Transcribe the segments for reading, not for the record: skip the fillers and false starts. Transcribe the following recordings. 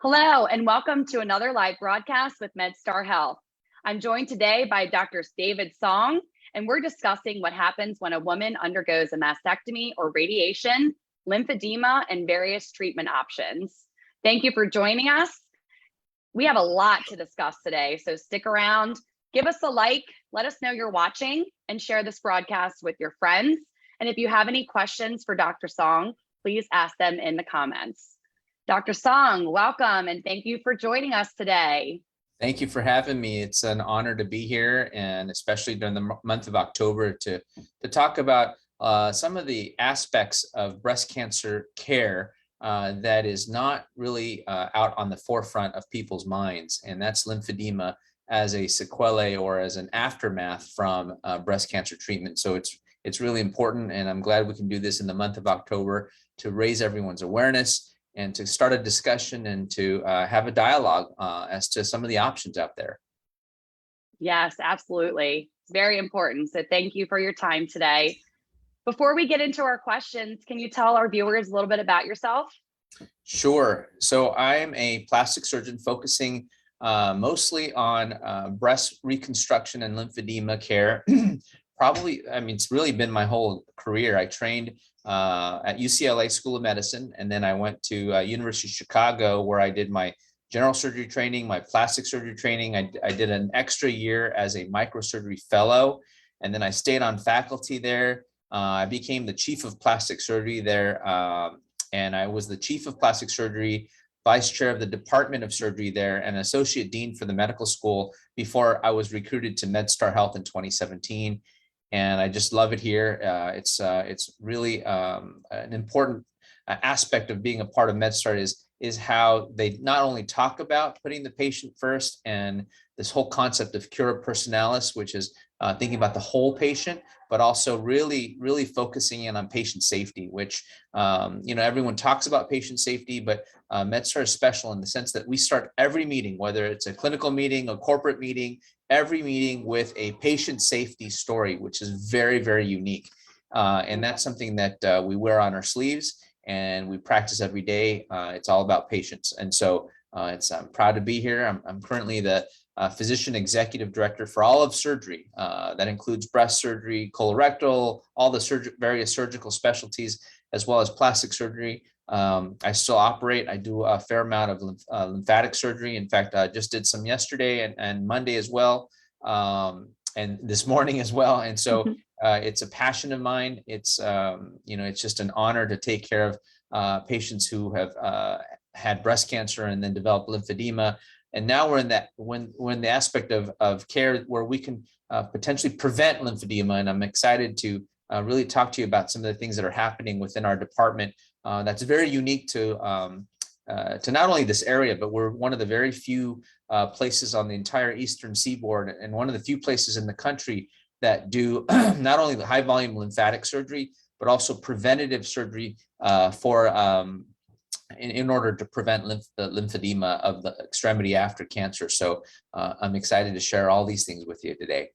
Hello, and welcome to another live broadcast with MedStar Health. I'm joined today by Dr. David Song, and we're discussing what happens when a woman undergoes a mastectomy or radiation, lymphedema, and various treatment options. Thank you for joining us. We have a lot to discuss today, so stick around, give us a like, let us know you're watching, and share this broadcast with your friends. And if you have any questions for Dr. Song, please ask them in the comments. Dr. Song, welcome, and thank you for joining us today. Thank you for having me. It's an honor to be here, and especially during the month of October to talk about some of the aspects of breast cancer care that is not really out on the forefront of people's minds, and that's lymphedema as a sequelae or as an aftermath from breast cancer treatment. So it's really important, and I'm glad we can do this in the month of October to raise everyone's awareness and to start a discussion and to have a dialogue as to some of the options out there. Yes, absolutely. It's very important. So thank you for your time today. Before we get into our questions, can you tell our viewers a little bit about yourself? Sure. So I'm a plastic surgeon focusing mostly on breast reconstruction and lymphedema care. It's really been my whole career. I trained at UCLA School of Medicine, and then I went to University of Chicago, where I did my general surgery training, my plastic surgery training. I did an extra year as a microsurgery fellow, and then I stayed on faculty there. I became the chief of plastic surgery there, and I was the chief of plastic surgery, vice chair of the department of surgery there, and associate dean for the medical school before I was recruited to MedStar Health in 2017. And I just love it here. It's really an important aspect of being a part of MedStar is how they not only talk about putting the patient first and this whole concept of cura personalis, which is thinking about the whole patient, but also really focusing in on patient safety, which everyone talks about patient safety, but MedStar is special in the sense that we start every meeting, whether it's a clinical meeting, a corporate meeting, every meeting with a patient safety story, which is very, very unique. And that's something that we wear on our sleeves and we practice every day. It's all about patients. And so I'm proud to be here. I'm currently the physician executive director for all of surgery. That includes breast surgery, colorectal, all the various surgical specialties, as well as plastic surgery. I still operate. I do a fair amount of lymphatic surgery. In fact, I just did some yesterday and Monday as well, and this morning as well. And so it's a passion of mine. It's just an honor to take care of patients who have had breast cancer and then developed lymphedema. And now we're in the aspect of care where we can potentially prevent lymphedema. And I'm excited to really talk to you about some of the things that are happening within our department that's very unique to not only this area, but we're one of the very few places on the entire Eastern Seaboard and one of the few places in the country that do not only the high volume lymphatic surgery, but also preventative surgery in order to prevent the lymphedema of the extremity after cancer. So I'm excited to share all these things with you today.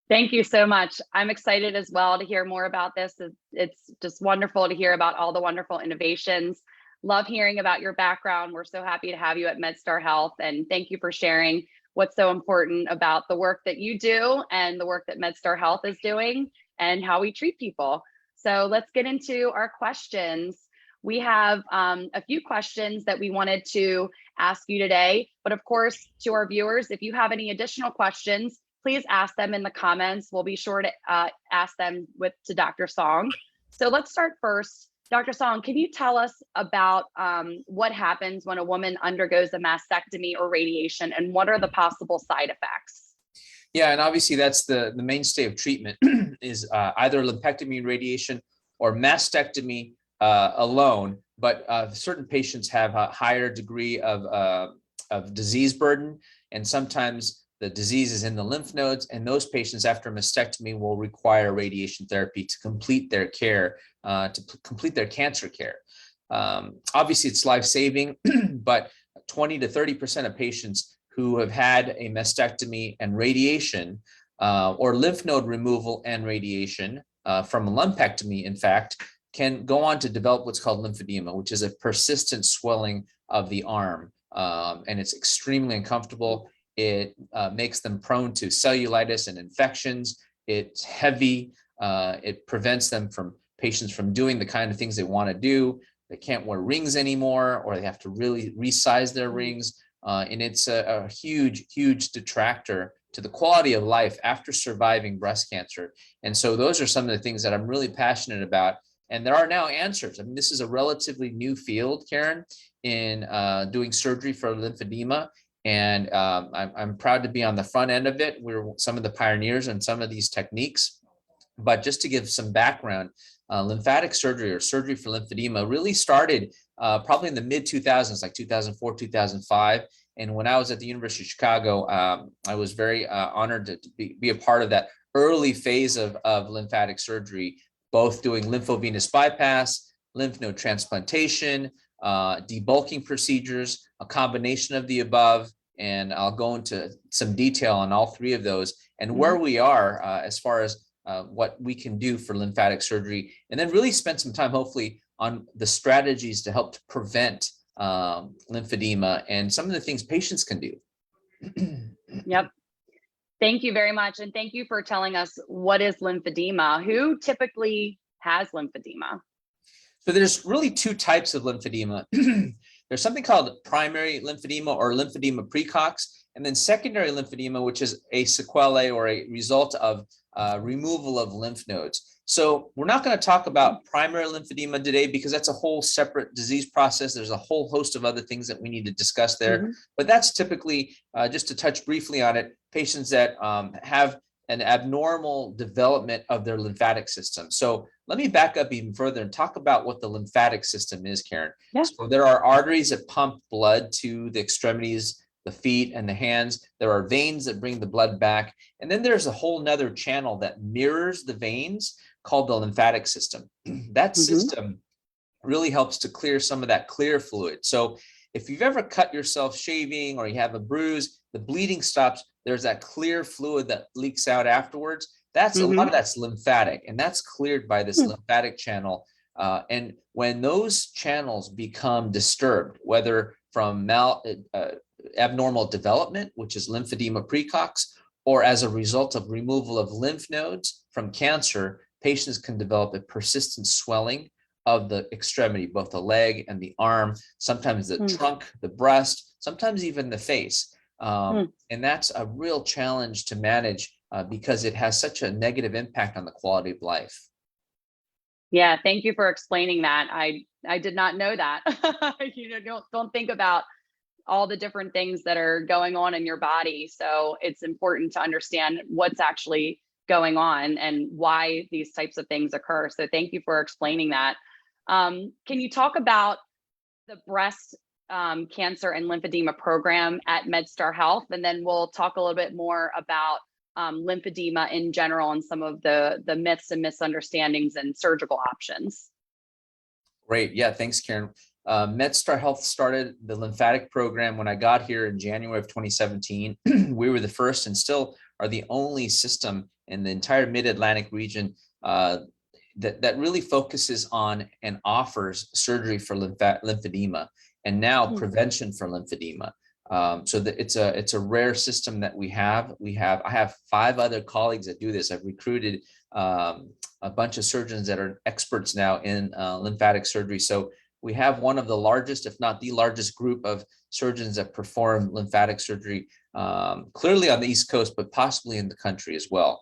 Thank you so much. I'm excited as well to hear more about this. It's just wonderful to hear about all the wonderful innovations. Love hearing about your background. We're so happy to have you at MedStar Health, and thank you for sharing what's so important about the work that you do and the work that MedStar Health is doing and how we treat people. So let's get into our questions. We have a few questions that we wanted to ask you today, but of course, to our viewers, if you have any additional questions, please ask them in the comments. We'll be sure to ask them to Dr. Song. So let's start first. Dr. Song, can you tell us about what happens when a woman undergoes a mastectomy or radiation, and what are the possible side effects? Yeah, and obviously that's the mainstay of treatment is either lumpectomy and radiation or mastectomy alone, but certain patients have a higher degree of disease burden, and sometimes the disease is in the lymph nodes, and those patients after mastectomy will require radiation therapy to complete their care, to complete their cancer care. Obviously, it's life-saving, but 20 to 30% of patients who have had a mastectomy and radiation or lymph node removal and radiation from a lumpectomy, in fact, can go on to develop what's called lymphedema, which is a persistent swelling of the arm. And it's extremely uncomfortable. It makes them prone to cellulitis and infections. It's heavy. It prevents them from patients from doing the kind of things they want to do. They can't wear rings anymore, or they have to really resize their rings. And it's a huge, huge detractor to the quality of life after surviving breast cancer. And so those are some of the things that I'm really passionate about. And there are now answers. I mean, this is a relatively new field, Karen, in doing surgery for lymphedema. And I'm proud to be on the front end of it. We're some of the pioneers in some of these techniques. But just to give some background, lymphatic surgery or surgery for lymphedema really started probably in the mid 2000s, like 2004, 2005. And when I was at the University of Chicago, I was very honored to be a part of that early phase of lymphatic surgery, both doing lymphovenous bypass, lymph node transplantation, debulking procedures, a combination of the above. And I'll go into some detail on all three of those and where we are as far as what we can do for lymphatic surgery, and then really spend some time, hopefully, on the strategies to help to prevent lymphedema and some of the things patients can do. Yep. Thank you very much. And thank you for telling us what is lymphedema. Who typically has lymphedema? So there's really two types of lymphedema. There's something called primary lymphedema or lymphedema precox, and then secondary lymphedema, which is a sequelae or a result of removal of lymph nodes. So we're not going to talk about primary lymphedema today because that's a whole separate disease process. There's a whole host of other things that we need to discuss there. But that's typically, just to touch briefly on it, patients that have an abnormal development of their lymphatic system. So let me back up even further and talk about what the lymphatic system is, Karen. Yeah. So there are arteries that pump blood to the extremities, the feet and the hands. There are veins that bring the blood back. And then there's a whole nother channel that mirrors the veins called the lymphatic system. That system really helps to clear some of that clear fluid. So if you've ever cut yourself shaving or you have a bruise, the bleeding stops, there's that clear fluid that leaks out afterwards. That's a lot of that's lymphatic, and that's cleared by this lymphatic channel. And when those channels become disturbed, whether from abnormal development, which is lymphedema precox, or as a result of removal of lymph nodes from cancer, patients can develop a persistent swelling of the extremity, both the leg and the arm, sometimes the trunk, the breast, sometimes even the face. And that's a real challenge to manage because it has such a negative impact on the quality of life. Yeah, thank you for explaining that. I did not know that. Don't think about all the different things that are going on in your body. So it's important to understand what's actually going on and why these types of things occur. So thank you for explaining that. Can you talk about the breast cancer and lymphedema program at MedStar Health? And then we'll talk a little bit more about lymphedema in general and some of the myths and misunderstandings and surgical options. Great. Yeah, thanks, Karen. MedStar Health started the lymphatic program when I got here in January of 2017. We were the first and still are the only system in the entire mid-Atlantic region that really focuses on and offers surgery for lymphedema and now prevention for lymphedema. So that it's a rare system that we have. I have 5 other colleagues that do this. I've recruited a bunch of surgeons that are experts now in lymphatic surgery. So we have one of the largest, if not the largest group of surgeons that perform lymphatic surgery, clearly on the East Coast, but possibly in the country as well.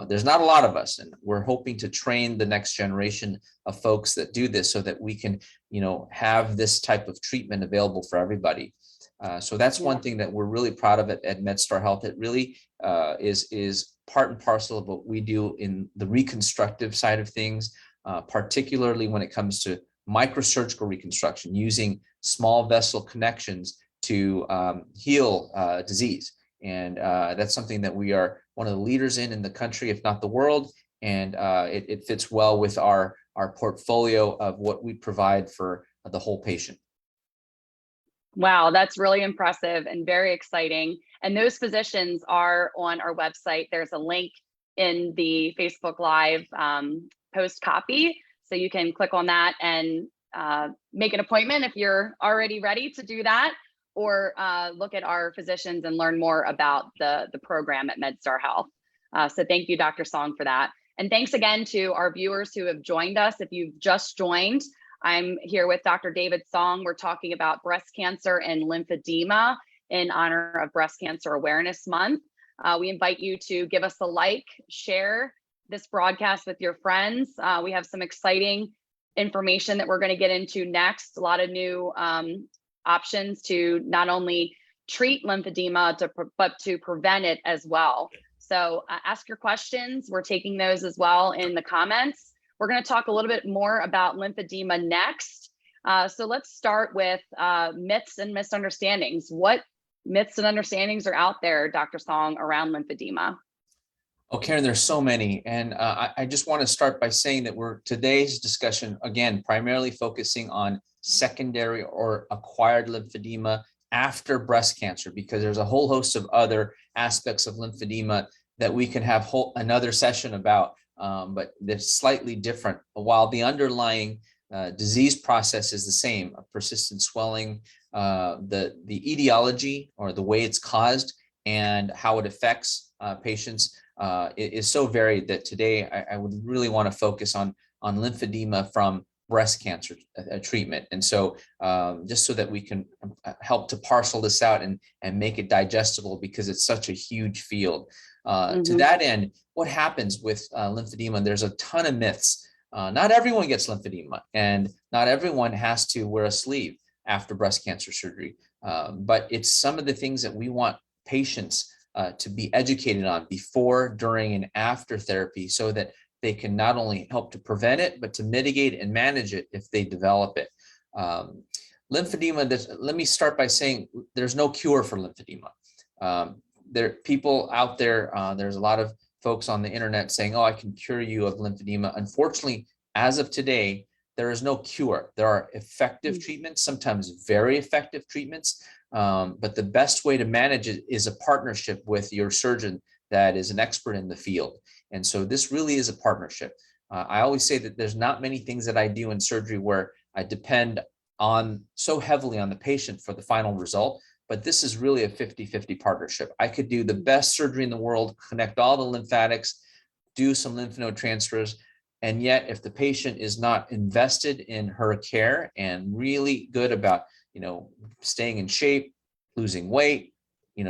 There's not a lot of us, and we're hoping to train the next generation of folks that do this so that we can, have this type of treatment available for everybody. So that's one thing that we're really proud of at MedStar Health. It really is part and parcel of what we do in the reconstructive side of things, particularly when it comes to microsurgical reconstruction using small vessel connections to heal disease. And that's something that we are one of the leaders in the country, if not the world. And it fits well with our portfolio of what we provide for the whole patient. Wow, that's really impressive and very exciting. And those physicians are on our website. There's a link in the Facebook Live post copy. So you can click on that and make an appointment if you're already ready to do that, or look at our physicians and learn more about the program at MedStar Health. So thank you, Dr. Song, for that. And thanks again to our viewers who have joined us. If you've just joined, I'm here with Dr. David Song. We're talking about breast cancer and lymphedema in honor of Breast Cancer Awareness Month. We invite you to give us a like, share this broadcast with your friends. We have some exciting information that we're going to get into next. A lot of new options to not only treat lymphedema, but to prevent it as well. So ask your questions. We're taking those as well in the comments. We're going to talk a little bit more about lymphedema next. So let's start with myths and misunderstandings. What myths and understandings are out there, Dr. Song, around lymphedema? Oh, Karen, there's so many. And I just want to start by saying that today's discussion, again, primarily focusing on secondary or acquired lymphedema after breast cancer, because there's a whole host of other aspects of lymphedema that we can have another session about, but they're slightly different. While the underlying disease process is the same, persistent swelling, the etiology or the way it's caused and how it affects patients is so varied that today I would really want to focus on lymphedema from breast cancer treatment. And so just so that we can help to parcel this out and make it digestible, because it's such a huge field. To that end, what happens with lymphedema? There's a ton of myths. Not everyone gets lymphedema, and not everyone has to wear a sleeve after breast cancer surgery. But it's some of the things that we want patients to be educated on before, during, and after therapy, so that they can not only help to prevent it, but to mitigate and manage it if they develop it. Lymphedema, let me start by saying there's no cure for lymphedema. There are people out there, there's a lot of folks on the internet saying, oh, I can cure you of lymphedema. Unfortunately, as of today, there is no cure. There are effective treatments, sometimes very effective treatments, but the best way to manage it is a partnership with your surgeon that is an expert in the field. And so this really is a partnership. I always say that there's not many things that I do in surgery where I depend on so heavily on the patient for the final result, but this is really a 50-50 partnership. I could do the best surgery in the world, connect all the lymphatics, do some lymph node transfers, and yet if the patient is not invested in her care and really good about, staying in shape, losing weight,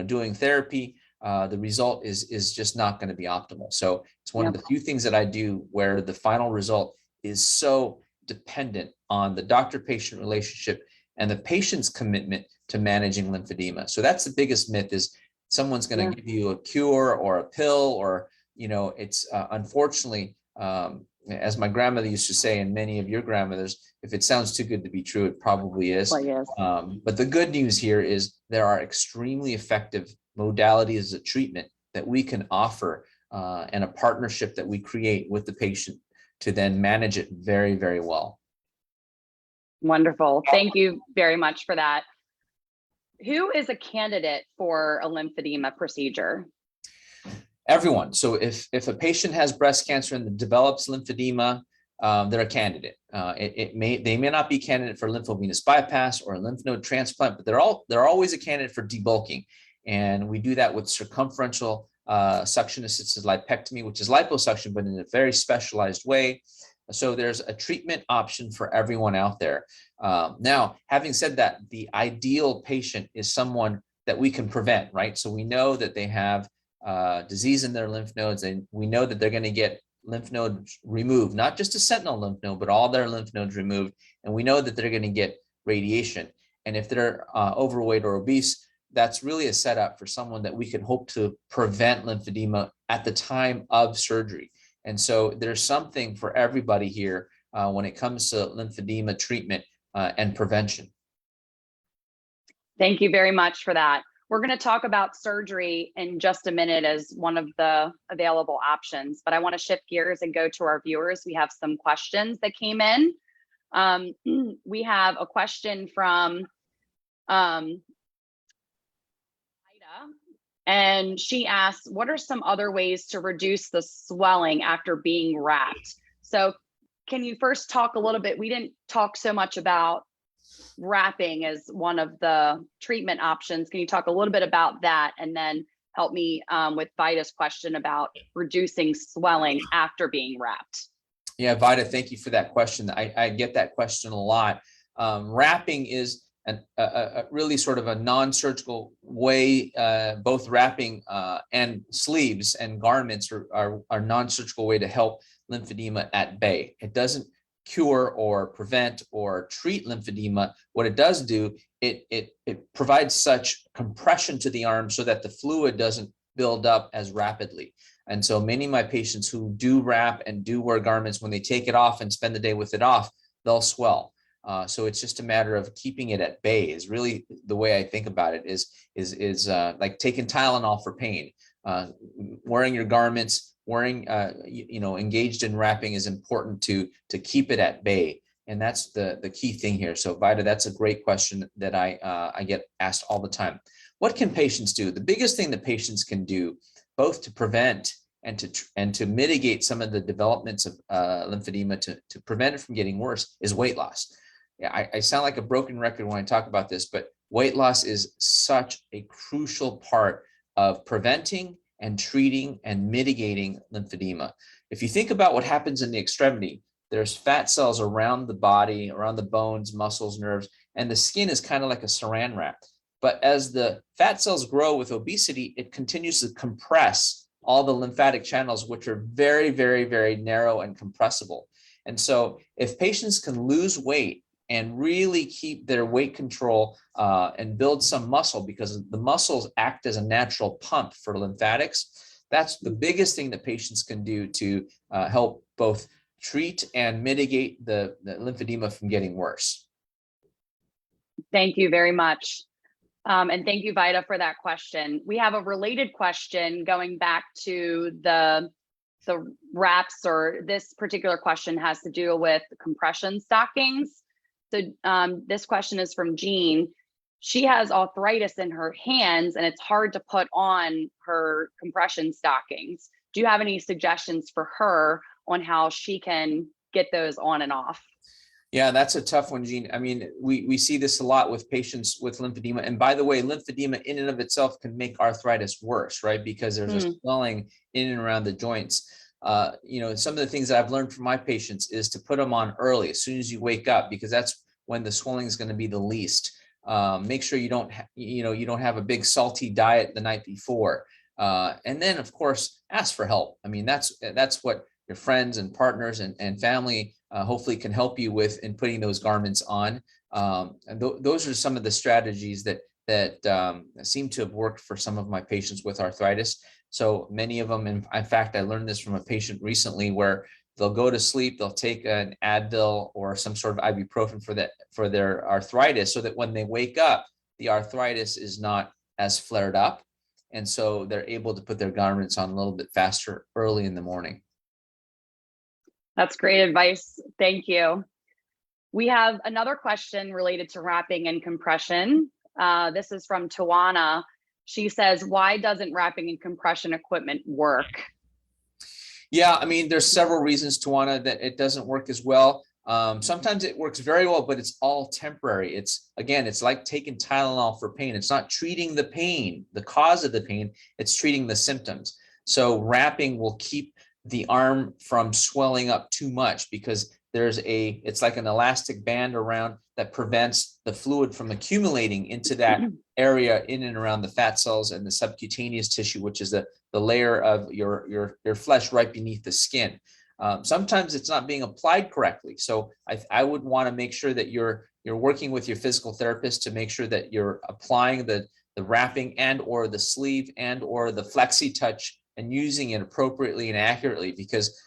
doing therapy, the result is just not going to be optimal. So it's one of the few things that I do where the final result is so dependent on the doctor-patient relationship and the patient's commitment to managing lymphedema. So that's the biggest myth, is someone's going to give you a cure or a pill, or, it's unfortunately, as my grandmother used to say, and many of your grandmothers, if it sounds too good to be true, it probably is. But the good news here is there are extremely effective modalities of treatment that we can offer, and a partnership that we create with the patient to then manage it very, very well. Wonderful. Thank you very much for that. Who is a candidate for a lymphedema procedure? Everyone. So if a patient has breast cancer and develops lymphedema, they're a candidate. They may not be candidate for lymphovenous bypass or a lymph node transplant, but they're always a candidate for debulking. And we do that with circumferential suction-assisted lipectomy, which is liposuction, but in a very specialized way. So there's a treatment option for everyone out there. Now, having said that, the ideal patient is someone that we can prevent, right? So we know that they have disease in their lymph nodes, and we know that they're going to get lymph nodes removed, not just a sentinel lymph node, but all their lymph nodes removed. And we know that they're going to get radiation. And if they're overweight or obese, that's really a setup for someone that we can hope to prevent lymphedema at the time of surgery. And so there's something for everybody here when it comes to lymphedema treatment and prevention. Thank you very much for that. We're going to talk about surgery in just a minute as one of the available options, but I want to shift gears and go to our viewers. We have some questions that came in. We have a question from Ida, and she asks, what are some other ways to reduce the swelling after being wrapped? So can you first talk a little bit? We didn't talk so much about wrapping as one of the treatment options. Can you talk a little bit about that, and then help me with Vida's question about reducing swelling after being wrapped? Yeah, Vida, thank you for that question. I get that question a lot. Wrapping is a really sort of a non-surgical way. Both wrapping and sleeves and garments are non-surgical way to help lymphedema at bay. It doesn't cure or prevent or treat lymphedema. What it does do, it provides such compression to the arm so that the fluid doesn't build up as rapidly. And so many of my patients who do wrap and do wear garments, when they take it off and spend the day with it off, they'll swell. So it's just a matter of keeping it at bay is really the way I think about it, is like taking Tylenol for pain. Wearing your garments, engaged in wrapping is important to keep it at bay. And that's the key thing here. So Vida, that's a great question that I get asked all the time. What can patients do? The biggest thing that patients can do, both to prevent and to mitigate some of the developments of lymphedema, to prevent it from getting worse, is weight loss. Yeah, I sound like a broken record when I talk about this, but weight loss is such a crucial part of preventing and treating and mitigating lymphedema. If you think about what happens in the extremity, there's fat cells around the body, around the bones, muscles, nerves, and the skin is kind of like a saran wrap. But as the fat cells grow with obesity, it continues to compress all the lymphatic channels, which are very, very, very narrow and compressible. And so if patients can lose weight and really keep their weight control and build some muscle, because the muscles act as a natural pump for lymphatics, that's the biggest thing that patients can do to help both treat and mitigate the lymphedema from getting worse. Thank you very much. And thank you, Vida, for that question. We have a related question going back to the wraps, or this particular question has to do with compression stockings. So this question is from Jean. She has arthritis in her hands and it's hard to put on her compression stockings. Do you have any suggestions for her on how she can get those on and off? Yeah, that's a tough one, Jean. I mean, we see this a lot with patients with lymphedema. And by the way, lymphedema in and of itself can make arthritis worse, right? Because there's a swelling in and around the joints. Some of the things that I've learned from my patients is to put them on early, as soon as you wake up, because that's when the swelling is going to be the least. Make sure you don't have a big salty diet the night before. And then, of course, ask for help. I mean, that's what your friends and partners and family hopefully can help you with in putting those garments on. And those are some of the strategies that seem to have worked for some of my patients with arthritis. So many of them, in fact, I learned this from a patient recently, where they'll go to sleep, they'll take an Advil or some sort of ibuprofen for their arthritis, so that when they wake up, the arthritis is not as flared up. And so they're able to put their garments on a little bit faster early in the morning. That's great advice. Thank you. We have another question related to wrapping and compression. This is from Tawana. She says, why doesn't wrapping and compression equipment work? Yeah, I mean, there's several reasons, Tawana, that it doesn't work as well. Sometimes it works very well, but it's all temporary. It's like taking Tylenol for pain. It's not treating the pain, the cause of the pain, it's treating the symptoms. So wrapping will keep the arm from swelling up too much, because it's like an elastic band around that prevents the fluid from accumulating into that area in and around the fat cells and the subcutaneous tissue, which is the layer of your flesh right beneath the skin. Sometimes it's not being applied correctly. So I would want to make sure that you're working with your physical therapist to make sure that you're applying the wrapping and or the sleeve and or the flexi touch and using it appropriately and accurately, because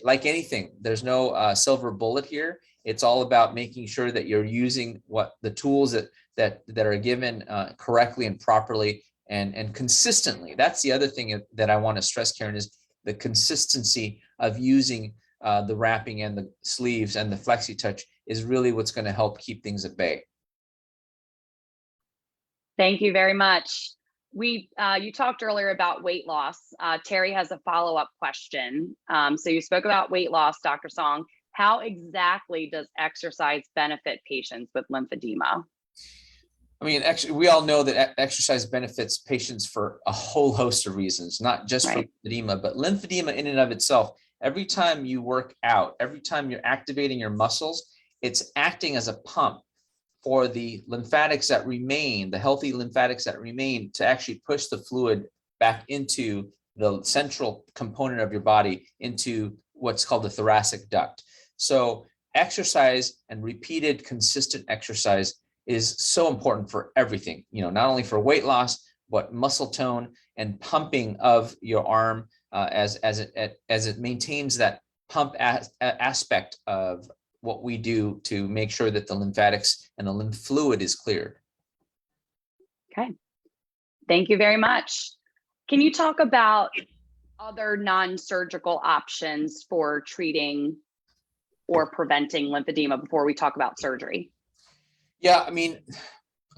like anything, there's no silver bullet here. It's all about making sure that you're using the tools that are given correctly and properly and consistently. That's the other thing that I want to stress, Karen, is the consistency of using the wrapping and the sleeves and the flexi touch is really what's going to help keep things at bay. Thank you very much. You talked earlier about weight loss. Terry has a follow-up question. So you spoke about weight loss, Dr. Song, How exactly does exercise benefit patients with lymphedema? I mean, actually, we all know that exercise benefits patients for a whole host of reasons, not just for Right. lymphedema, but lymphedema in and of itself. Every time you work out, every time you're activating your muscles, it's acting as a pump for the lymphatics that remain, the healthy lymphatics that remain, to actually push the fluid back into the central component of your body, into what's called the thoracic duct. So exercise and repeated consistent exercise is so important for everything, not only for weight loss, but muscle tone and pumping of your arm, as it maintains that pump aspect of what we do to make sure that the lymphatics and the lymph fluid is cleared. Okay. Thank you very much. Can you talk about other non-surgical options for treating or preventing lymphedema before we talk about surgery? Yeah, I mean,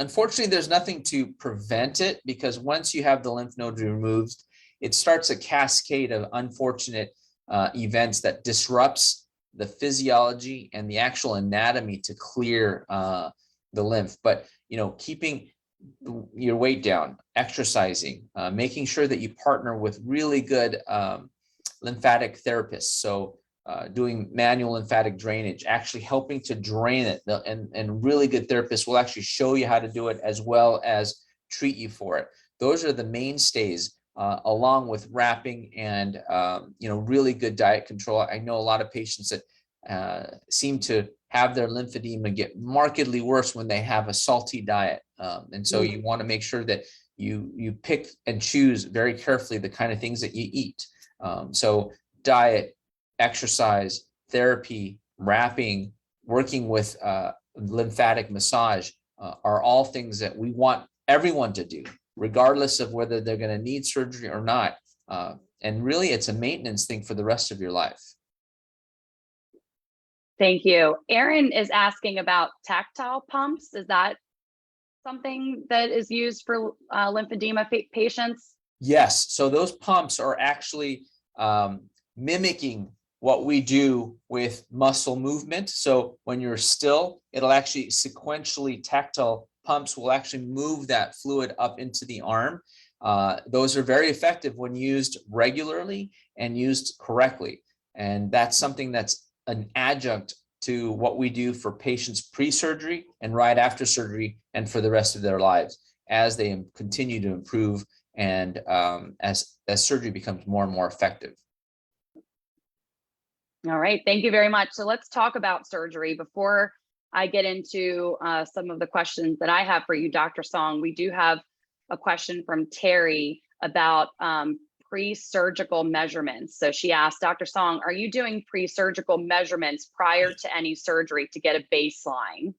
unfortunately, there's nothing to prevent it, because once you have the lymph node removed, it starts a cascade of unfortunate events that disrupts the physiology and the actual anatomy to clear the lymph. But, keeping your weight down, exercising, making sure that you partner with really good lymphatic therapists. So doing manual lymphatic drainage, actually helping to drain it. And really good therapists will actually show you how to do it as well as treat you for it. Those are the mainstays, along with wrapping and, really good diet control. I know a lot of patients that seem to have their lymphedema get markedly worse when they have a salty diet. And so you want to make sure that you pick and choose very carefully the kind of things that you eat. So diet, exercise, therapy, wrapping, working with lymphatic massage are all things that we want everyone to do, regardless of whether they're going to need surgery or not. And really, it's a maintenance thing for the rest of your life. Thank you. Aaron is asking about tactile pumps. Is that something that is used for lymphedema patients? Yes. So those pumps are actually mimicking what we do with muscle movement. So when you're still, it'll actually sequentially, tactile pumps will actually move that fluid up into the arm. Those are very effective when used regularly and used correctly. And that's something that's an adjunct to what we do for patients pre-surgery and right after surgery and for the rest of their lives as they continue to improve and as surgery becomes more and more effective. All right, thank you very much. So let's talk about surgery. Before I get into some of the questions that I have for you, Dr. Song, we do have a question from Terry about pre-surgical measurements. So she asked, Dr. Song, are you doing pre-surgical measurements prior to any surgery to get a baseline?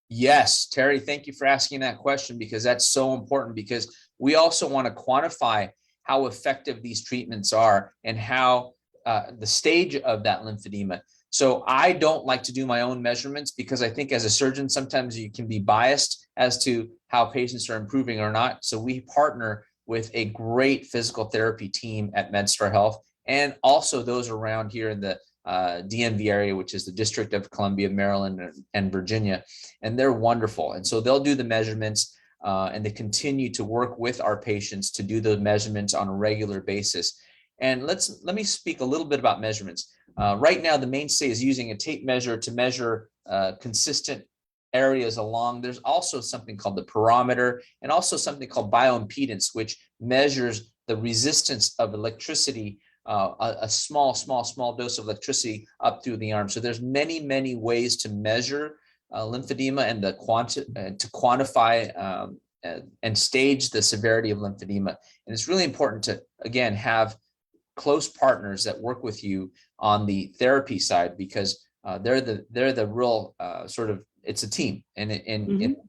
Yes, Terry, thank you for asking that question, because that's so important, because we also want to quantify how effective these treatments are and how the stage of that lymphedema. So I don't like to do my own measurements, because I think as a surgeon, sometimes you can be biased as to how patients are improving or not. So we partner with a great physical therapy team at MedStar Health, and also those around here in the DMV area, which is the District of Columbia, Maryland, and Virginia. And they're wonderful. And so they'll do the measurements and they continue to work with our patients to do those measurements on a regular basis. And let me speak a little bit about measurements. Right now, the mainstay is using a tape measure to measure consistent areas along. There's also something called the pyrometer, and also something called bioimpedance, which measures the resistance of electricity, a small dose of electricity up through the arm. So there's many ways to measure lymphedema and to quantify and stage the severity of lymphedema. And it's really important to, again, have close partners that work with you on the therapy side, because they're the real sort of, it's a team, and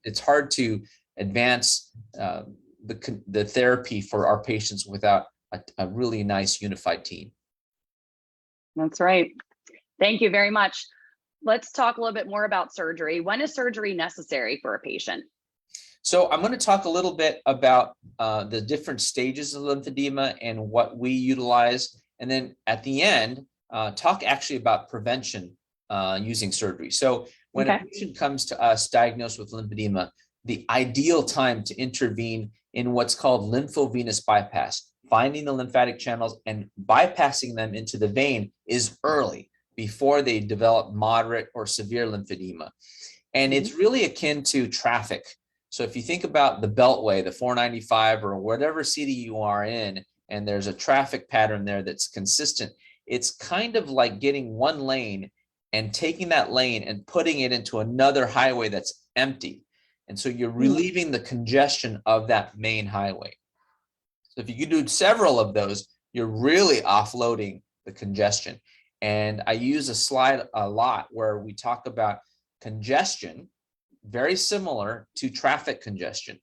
it's hard to advance the therapy for our patients without a really nice unified team. That's right. Thank you very much. Let's talk a little bit more about surgery. When is surgery necessary for a patient? So I'm going to talk a little bit about the different stages of lymphedema and what we utilize. And then at the end, talk actually about prevention using surgery. So when a Okay. patient comes to us diagnosed with lymphedema, the ideal time to intervene in what's called lymphovenous bypass, finding the lymphatic channels and bypassing them into the vein, is early, before they develop moderate or severe lymphedema. And it's really akin to traffic. So if you think about the Beltway, the 495 or whatever city you are in, and there's a traffic pattern there that's consistent, it's kind of like getting one lane and taking that lane and putting it into another highway that's empty. And so you're relieving the congestion of that main highway. So if you can do several of those, you're really offloading the congestion. And I use a slide a lot where we talk about congestion, very similar to traffic congestion.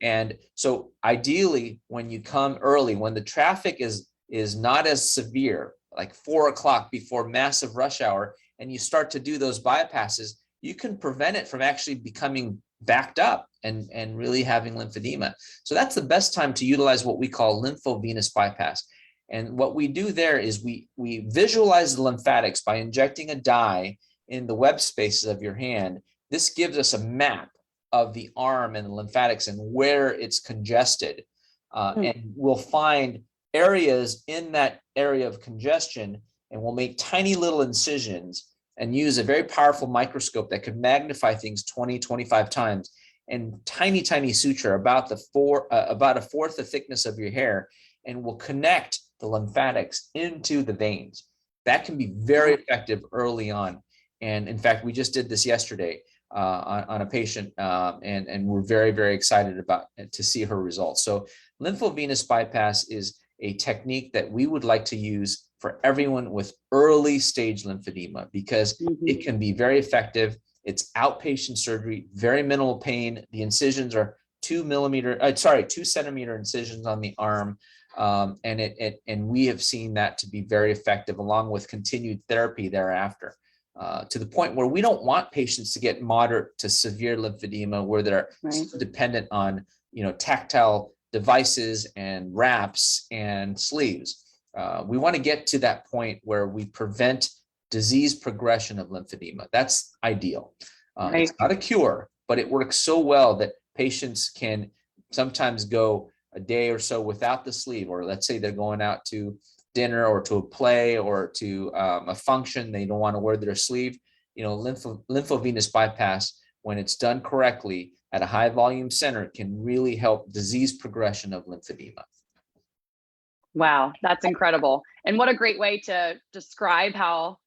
And so ideally, when you come early, when the traffic is not as severe, like 4 o'clock before massive rush hour, and you start to do those bypasses, you can prevent it from actually becoming backed up and really having lymphedema. So that's the best time to utilize what we call lymphovenous bypass. And what we do there is we visualize the lymphatics by injecting a dye in the web spaces of your hand. This gives us a map of the arm and the lymphatics and where it's congested. And we'll find areas in that area of congestion, and we'll make tiny little incisions and use a very powerful microscope that could magnify things 20, 25 times, and tiny, tiny suture about a fourth the thickness of your hair, and will connect the lymphatics into the veins. That can be very effective early on. And in fact, we just did this yesterday on a patient, and we're very, very excited to see her results. So lymphovenous bypass is a technique that we would like to use for everyone with early stage lymphedema, because it can be very effective. It's outpatient surgery, very minimal pain. The incisions are 2 centimeter incisions on the arm. And we have seen that to be very effective, along with continued therapy thereafter, to the point where we don't want patients to get moderate to severe lymphedema where they're dependent on, tactile devices and wraps and sleeves. We want to get to that point where we prevent disease progression of lymphedema. That's ideal. It's not a cure, but it works so well that patients can sometimes go a day or so without the sleeve, or let's say they're going out to dinner or to a play or to a function, they don't want to wear their sleeve. Lymphovenous bypass, when it's done correctly at a high volume center, can really help disease progression of lymphedema. Wow, that's incredible. And what a great way to describe how,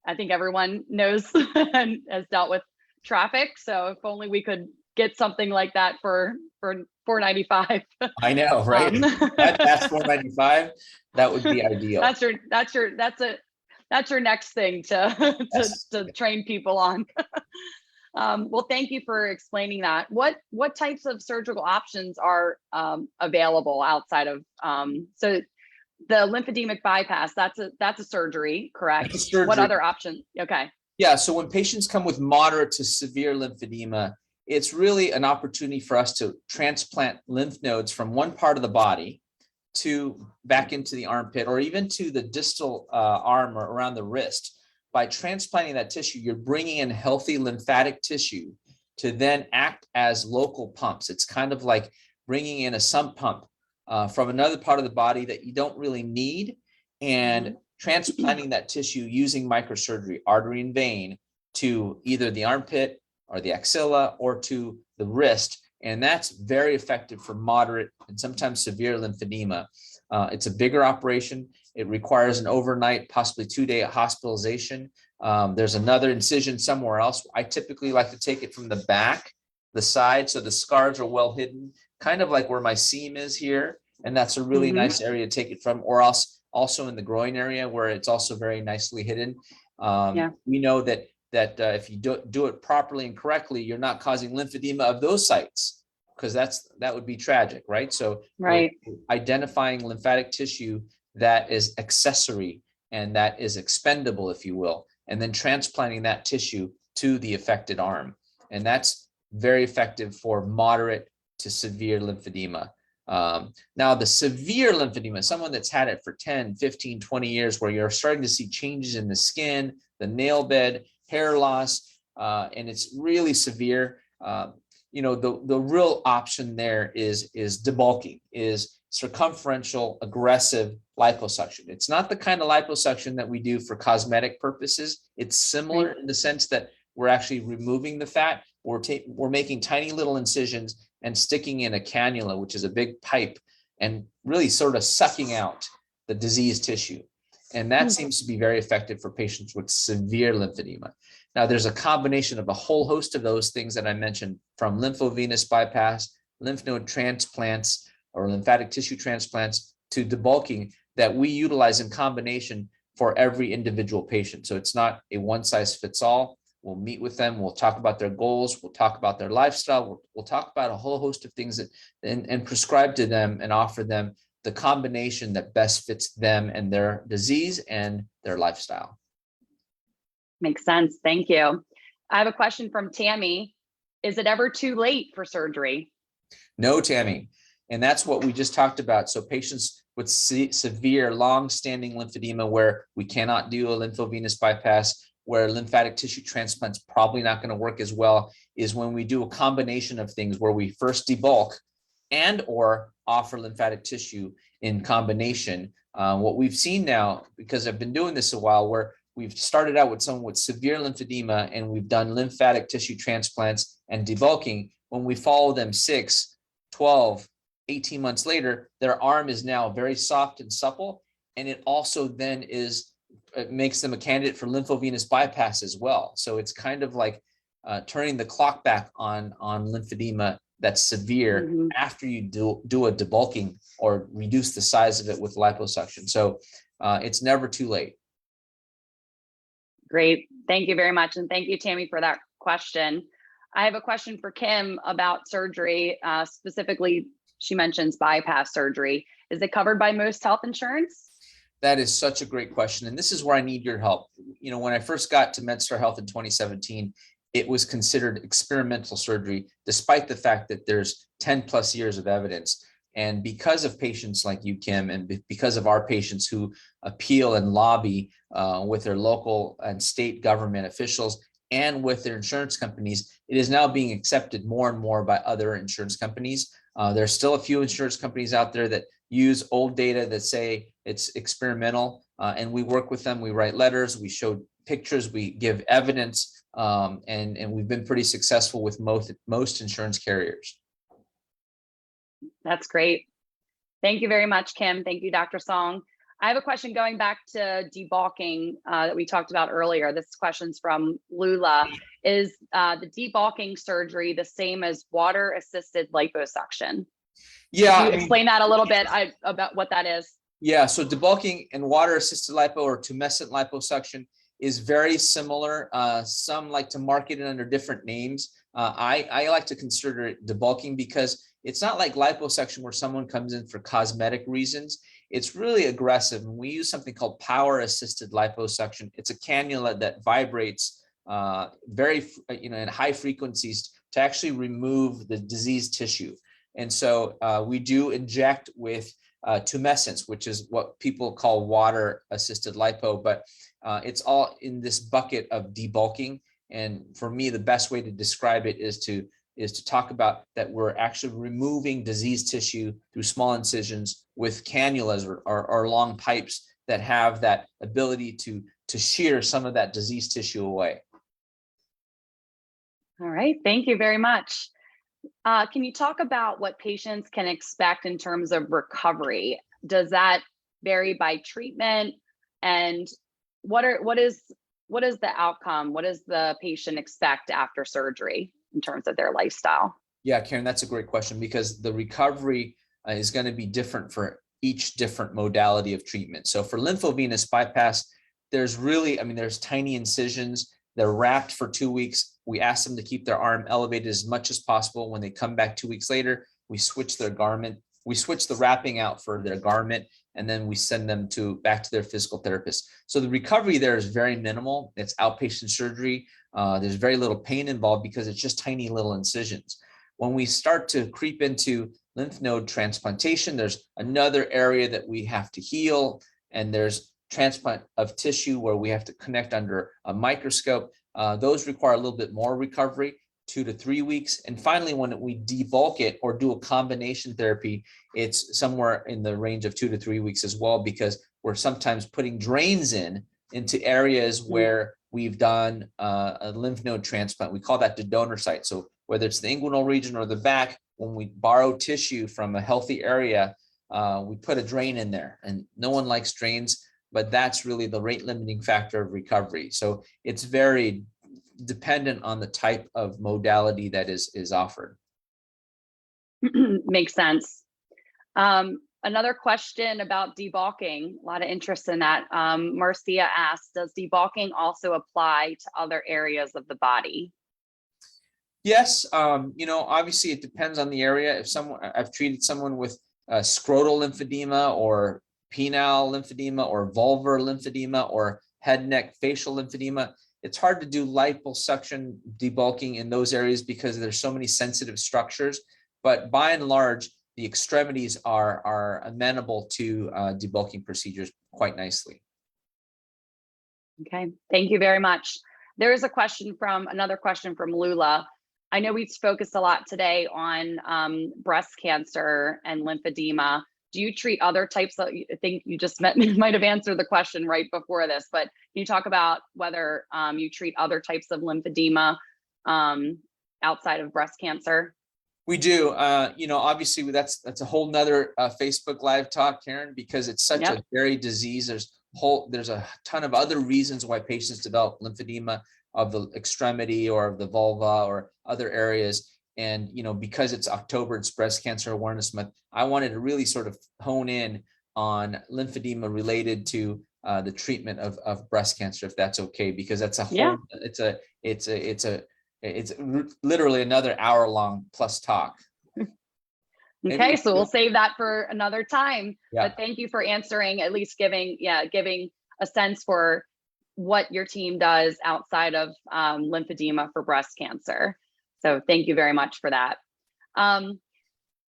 I think everyone knows and has dealt with traffic. So if only we could get something like that for $4.95. I know, right? That's $4.95. That would be ideal. That's your next thing to Yes. to train people on. Well, thank you for explaining that. What types of surgical options are available outside of so the lymphedemic bypass? That's a surgery, correct? That's a surgery. What other options? Okay. Yeah. So when patients come with moderate to severe lymphedema, it's really an opportunity for us to transplant lymph nodes from one part of the body back into the armpit, or even to the distal arm or around the wrist. By transplanting that tissue, you're bringing in healthy lymphatic tissue to then act as local pumps. It's kind of like bringing in a sump pump from another part of the body that you don't really need, and transplanting that tissue using microsurgery, artery and vein, to either the armpit or the axilla or to the wrist. And that's very effective for moderate and sometimes severe lymphedema. It's a bigger operation. It requires an overnight, possibly 2-day hospitalization. There's another incision somewhere else. I typically like to take it from the back, the side, so the scars are well hidden, kind of like where my seam is here. And that's a really nice area to take it from, or else also in the groin area where it's also very nicely hidden. We know that if you do it properly and correctly, you're not causing lymphedema of those sites, because that would be tragic, right? So identifying lymphatic tissue that is accessory and that is expendable, if you will, and then transplanting that tissue to the affected arm. And that's very effective for moderate to severe lymphedema. Now, the severe lymphedema, someone that's had it for 10, 15, 20 years, where you're starting to see changes in the skin, the nail bed, hair loss, and it's really severe. The real option there is debulking, is circumferential aggressive liposuction. It's not the kind of liposuction that we do for cosmetic purposes. It's similar in the sense that we're actually removing the fat. We're making tiny little incisions and sticking in a cannula, which is a big pipe, and really sort of sucking out the diseased tissue. And that seems to be very effective for patients with severe lymphedema. Now, there's a combination of a whole host of those things that I mentioned, from lymphovenous bypass, lymph node transplants, or lymphatic tissue transplants, to debulking, that we utilize in combination for every individual patient. So it's not a one size fits all. We'll meet with them. We'll talk about their goals. We'll talk about their lifestyle. We'll talk about a whole host of things and prescribe to them and offer them the combination that best fits them and their disease and their lifestyle. Makes sense. Thank you. I have a question from Tammy. Is it ever too late for surgery? No, Tammy. And that's what we just talked about. So patients with severe long-standing lymphedema, where we cannot do a lymphovenous bypass, where lymphatic tissue transplant's probably not going to work as well, is when we do a combination of things where we first debulk and or offer lymphatic tissue in combination. What we've seen now, because I've been doing this a while, where we've started out with someone with severe lymphedema and we've done lymphatic tissue transplants and debulking. When we follow them 6, 12, 18 months later, their arm is now very soft and supple. And it also then it makes them a candidate for lymphovenous bypass as well. So it's kind of like turning the clock back on lymphedema that's severe after you do a debulking or reduce the size of it with liposuction. So it's never too late. Great. Thank you very much. And thank you, Tammy, for that question. I have a question for Kim about surgery. Specifically, she mentions bypass surgery. Is it covered by most health insurance? That is such a great question. And this is where I need your help. When I first got to MedStar Health in 2017, it was considered experimental surgery, despite the fact that there's 10 plus years of evidence. And because of patients like you, Kim, and because of our patients who appeal and lobby with their local and state government officials and with their insurance companies, it is now being accepted more and more by other insurance companies. There's still a few insurance companies out there that use old data that say it's experimental, and we work with them. We write letters, we show pictures, we give evidence, and we've been pretty successful with most insurance carriers. That's great. Thank you very much, Kim. Thank you, Dr. Song. I have a question going back to debulking that we talked about earlier. This question's from Lula. Is the debulking surgery the same as water-assisted liposuction? Yeah. Can you explain that a little bit about what that is? Yeah, so debulking and water-assisted lipo or tumescent liposuction is very similar. Some like to market it under different names. I like to consider it debulking because it's not like liposuction where someone comes in for cosmetic reasons. It's really aggressive. And we use something called power-assisted liposuction. It's a cannula that vibrates in high frequencies to actually remove the diseased tissue. And so we do inject with tumescence, which is what people call water-assisted lipo, but it's all in this bucket of debulking. And for me, the best way to describe it is to talk about that we're actually removing diseased tissue through small incisions with cannulas or long pipes that have that ability to shear some of that diseased tissue away. All right, thank you very much. Can you talk about what patients can expect in terms of recovery? Does that vary by treatment? And what is the outcome? What does the patient expect after surgery in terms of their lifestyle? Yeah, Karen, that's a great question, because the recovery is going to be different for each different modality of treatment. So for lymphovenous bypass, there's tiny incisions. They're wrapped for 2 weeks. We ask them to keep their arm elevated as much as possible. When they come back 2 weeks later, we switch their garment. We switch the wrapping out for their garment, and then we send them back to their physical therapist. So the recovery there is very minimal. It's outpatient surgery. There's very little pain involved because it's just tiny little incisions. When we start to creep into lymph node transplantation, there's another area that we have to heal, and there's transplant of tissue where we have to connect under a microscope. Those require a little bit more recovery, 2 to 3 weeks. And finally, when we debulk it or do a combination therapy, it's somewhere in the range of 2 to 3 weeks as well, because we're sometimes putting drains into areas where we've done a lymph node transplant. We call that the donor site. So whether it's the inguinal region or the back, when we borrow tissue from a healthy area, we put a drain in there, and no one likes drains, but that's really the rate limiting factor of recovery. So it's very dependent on the type of modality that is offered. Makes sense. Another question about debulking, a lot of interest in that. Marcia asked, does debulking also apply to other areas of the body? Yes, obviously it depends on the area. If I've treated someone with scrotal lymphedema or penile lymphedema or vulvar lymphedema or head, neck, facial lymphedema, it's hard to do liposuction debulking in those areas because there's so many sensitive structures. But by and large, the extremities are amenable to debulking procedures quite nicely. Okay, thank you very much. There is another question from Lula. I know we've focused a lot today on breast cancer and lymphedema. Do you treat other types of, I think you just might have answered the question right before this, but can you talk about whether you treat other types of lymphedema outside of breast cancer? We do. Obviously that's a whole nother Facebook Live talk, Karen, because it's such a varied disease. There's a ton of other reasons why patients develop lymphedema of the extremity or of the vulva or other areas. And, because it's October, it's Breast Cancer Awareness Month, I wanted to really sort of hone in on lymphedema related to the treatment of breast cancer, if that's okay, because that's a whole, it's literally another hour-long plus talk. Okay, so we'll save that for another time. Yeah. But thank you for answering, at least giving a sense for what your team does outside of lymphedema for breast cancer. So thank you very much for that. So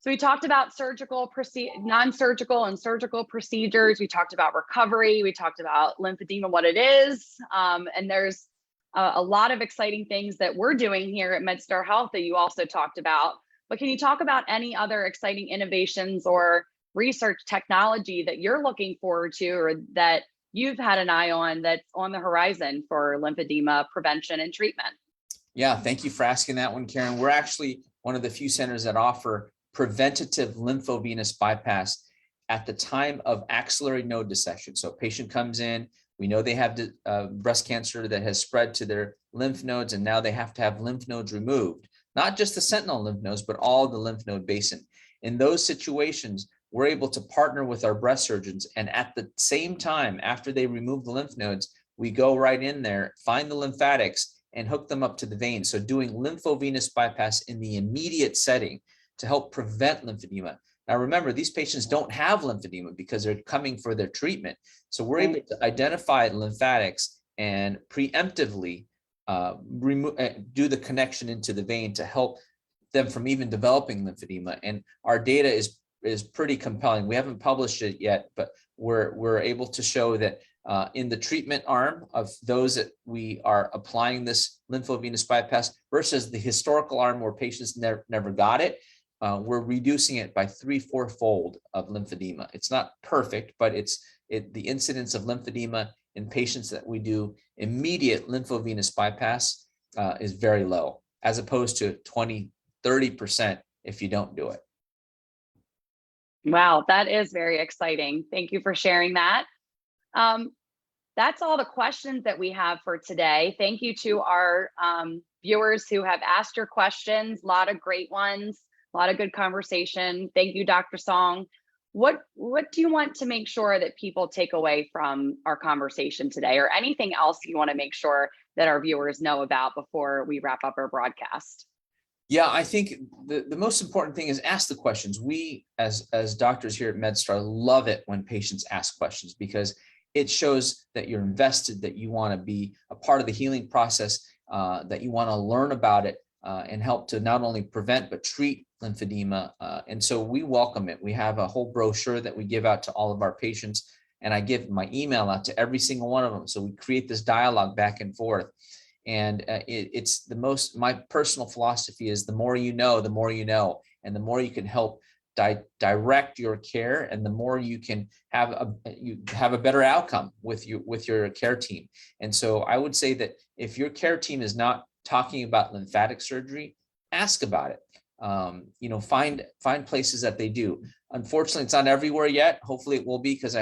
we talked about non-surgical and surgical procedures. We talked about recovery. We talked about lymphedema, what it is. And there's a lot of exciting things that we're doing here at MedStar Health that you also talked about. But can you talk about any other exciting innovations or research technology that you're looking forward to, or that you've had an eye on that's on the horizon for lymphedema prevention and treatment? Yeah, thank you for asking that one, Karen. We're actually one of the few centers that offer preventative lymphovenous bypass at the time of axillary node dissection. So a patient comes in, we know they have breast cancer that has spread to their lymph nodes, and now they have to have lymph nodes removed, not just the sentinel lymph nodes, but all the lymph node basin. In those situations, we're able to partner with our breast surgeons, and at the same time, after they remove the lymph nodes, we go right in there, find the lymphatics, and hook them up to the vein. So doing lymphovenous bypass in the immediate setting to help prevent lymphedema. Now remember, these patients don't have lymphedema because they're coming for their treatment. So we're able to identify lymphatics and preemptively do the connection into the vein to help them from even developing lymphedema. And our data is pretty compelling. We haven't published it yet, but we're able to show that in the treatment arm of those that we are applying this lymphovenous bypass versus the historical arm where patients never got it, we're reducing it by 3-4-fold of lymphedema. It's not perfect, but the incidence of lymphedema in patients that we do immediate lymphovenous bypass is very low, as opposed to 20-30% if you don't do it. Wow, that is very exciting. Thank you for sharing that. That's all the questions that we have for today. Thank you to our viewers who have asked your questions. A lot of great ones, a lot of good conversation. Thank you, Dr. Song. What do you want to make sure that people take away from our conversation today, or anything else you want to make sure that our viewers know about before we wrap up our broadcast? Yeah, I think the most important thing is ask the questions. We, as doctors here at MedStar, love it when patients ask questions, because it shows that you're invested, that you want to be a part of the healing process, that you want to learn about it. and help to not only prevent but treat lymphedema. And so we welcome it. We have a whole brochure that we give out to all of our patients, and I give my email out to every single one of them. So we create this dialogue back and forth. And it's the most, my personal philosophy is the more you know, the more you know, and the more you can help direct your care, and the more you can have a better outcome with your care team. And so I would say that if your care team is not talking about lymphatic surgery, ask about it. Find places that they do. Unfortunately, it's not everywhere yet. Hopefully it will be, because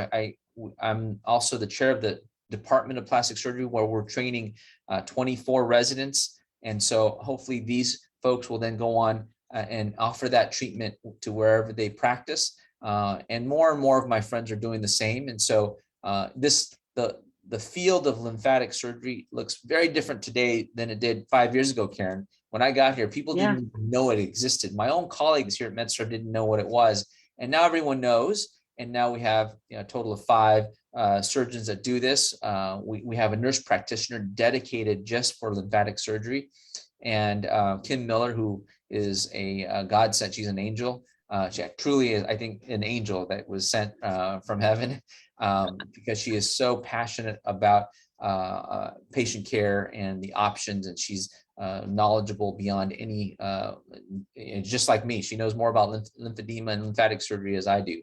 I'm also the chair of the Department of Plastic Surgery, where we're training 24 residents. And so hopefully these folks will then go on and offer that treatment to wherever they practice. And more of my friends are doing the same. And so the field of lymphatic surgery looks very different today than it did 5 years ago, Karen. When I got here, people didn't even know it existed. My own colleagues here at MedStar didn't know what it was. And now everyone knows. And now we have a total of 5 surgeons that do this. We have a nurse practitioner dedicated just for lymphatic surgery. And Kim Miller, who is a godsend. She's an angel. She truly is, I think, an angel that was sent from heaven, because she is so passionate about patient care and the options, and she's knowledgeable beyond any, just like me. She knows more about lymphedema and lymphatic surgery as I do.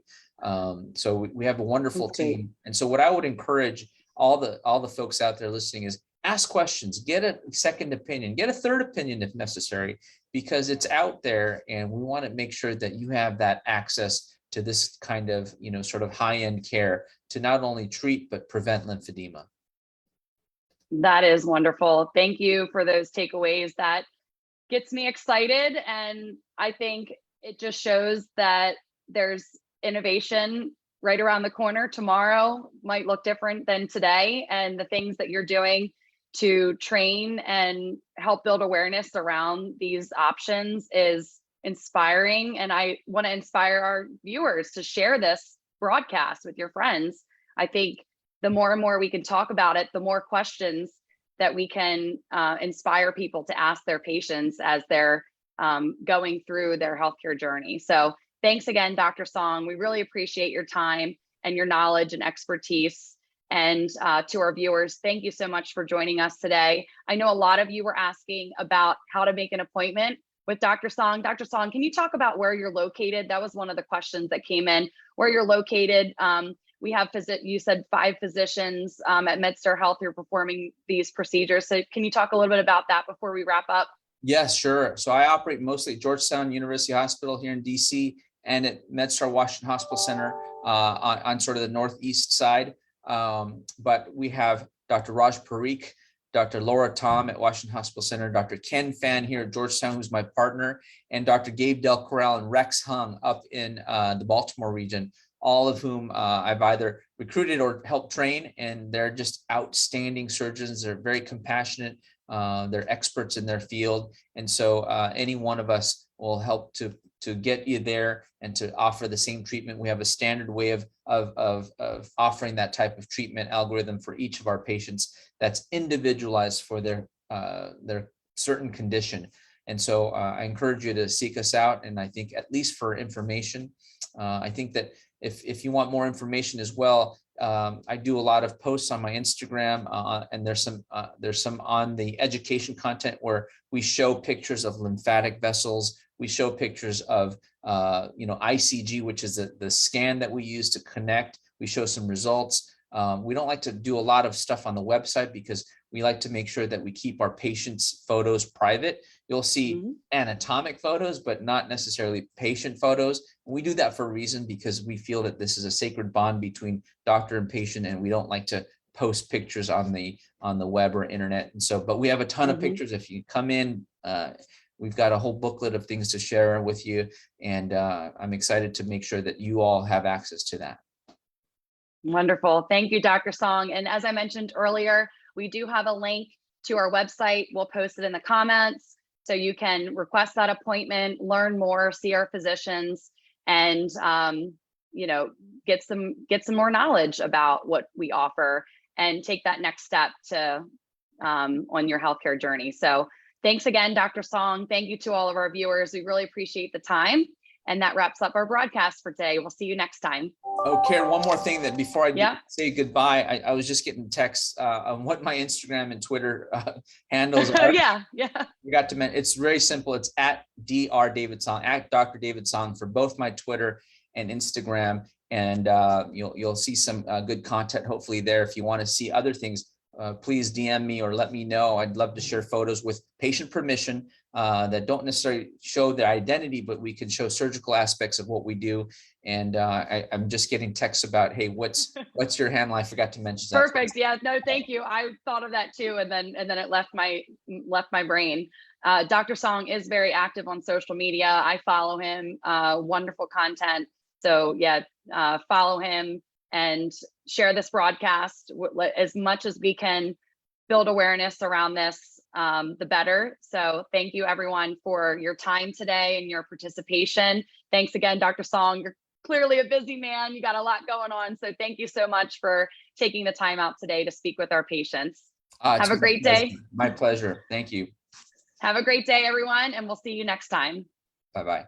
So we have a wonderful team. And so what I would encourage all the folks out there listening is ask questions, get a second opinion, get a third opinion if necessary, because it's out there, and we want to make sure that you have that access to this kind of, sort of high-end care to not only treat, but prevent lymphedema. That is wonderful. Thank you for those takeaways. That gets me excited. And I think it just shows that there's innovation right around the corner. Tomorrow might look different than today. And the things that you're doing to train and help build awareness around these options is inspiring. And I want to inspire our viewers to share this broadcast with your friends. I think the more and more we can talk about it, the more questions that we can inspire people to ask their patients as they're going through their healthcare journey. So thanks again, Dr. Song. We really appreciate your time and your knowledge and expertise. And to our viewers, thank you so much for joining us today. I know a lot of you were asking about how to make an appointment with Dr. Song. Dr. Song, can you talk about where you're located? That was one of the questions that came in, where you're located. We have, you said 5 physicians at MedStar Health who are performing these procedures. So can you talk a little bit about that before we wrap up? Yes, sure. So I operate mostly at Georgetown University Hospital here in DC, and at MedStar Washington Hospital Center on sort of the northeast side. But we have Dr. Raj Parikh, Dr. Laura Tom at Washington Hospital Center, Dr. Ken Fan here at Georgetown, who's my partner, and Dr. Gabe Del Corral and Rex Hung up in the Baltimore region, all of whom I've either recruited or helped train, and they're just outstanding surgeons. They're very compassionate. They're experts in their field. And so any one of us will help to get you there and to offer the same treatment. We have a standard way of offering that type of treatment algorithm for each of our patients that's individualized for their certain condition. And so I encourage you to seek us out. And I think at least for information, I think that if you want more information as well, I do a lot of posts on my Instagram, and there's some on the education content where we show pictures of lymphatic vessels. We show pictures of ICG, which is the scan that we use to connect. We show some results. We don't like to do a lot of stuff on the website because we like to make sure that we keep our patients' photos private. You'll see anatomic photos, but not necessarily patient photos. We do that for a reason, because we feel that this is a sacred bond between doctor and patient, and we don't like to post pictures on the web or internet. And so, but we have a ton of pictures. If you come in, we've got a whole booklet of things to share with you. And I'm excited to make sure that you all have access to that. Wonderful. Thank you, Dr. Song. And as I mentioned earlier, we do have a link to our website. We'll post it in the comments so you can request that appointment, learn more, see our physicians, and get some more knowledge about what we offer and take that next step to on your healthcare journey. So Thanks again, Dr. Song. Thank you to all of our viewers. We really appreciate the time. And that wraps up our broadcast for today. We'll see you next time. Oh, Karen, one more thing that before I Yeah. say goodbye, I was just getting texts on what my Instagram and Twitter handles are. Yeah. We got to mention, it's very simple. It's at Dr. David Song, at Dr. David Song for both my Twitter and Instagram. And you'll see some good content hopefully there. If you want to see other things, please DM me or let me know. I'd love to share photos with patient permission that don't necessarily show their identity, but we can show surgical aspects of what we do. And I'm just getting texts about, hey, what's your handle? I forgot to mention that. Perfect. Yeah, no, thank you. I thought of that too. And then it left my brain. Dr. Song is very active on social media. I follow him, wonderful content. So yeah, follow him and share this broadcast as much as we can. Build awareness around this, the better. So thank you everyone for your time today and your participation. Thanks again, Dr. Song. You're clearly a busy man. You got a lot going on. So thank you so much for taking the time out today to speak with our patients. Have a great day. My pleasure. Thank you. Have a great day, everyone. And we'll see you next time. Bye-bye.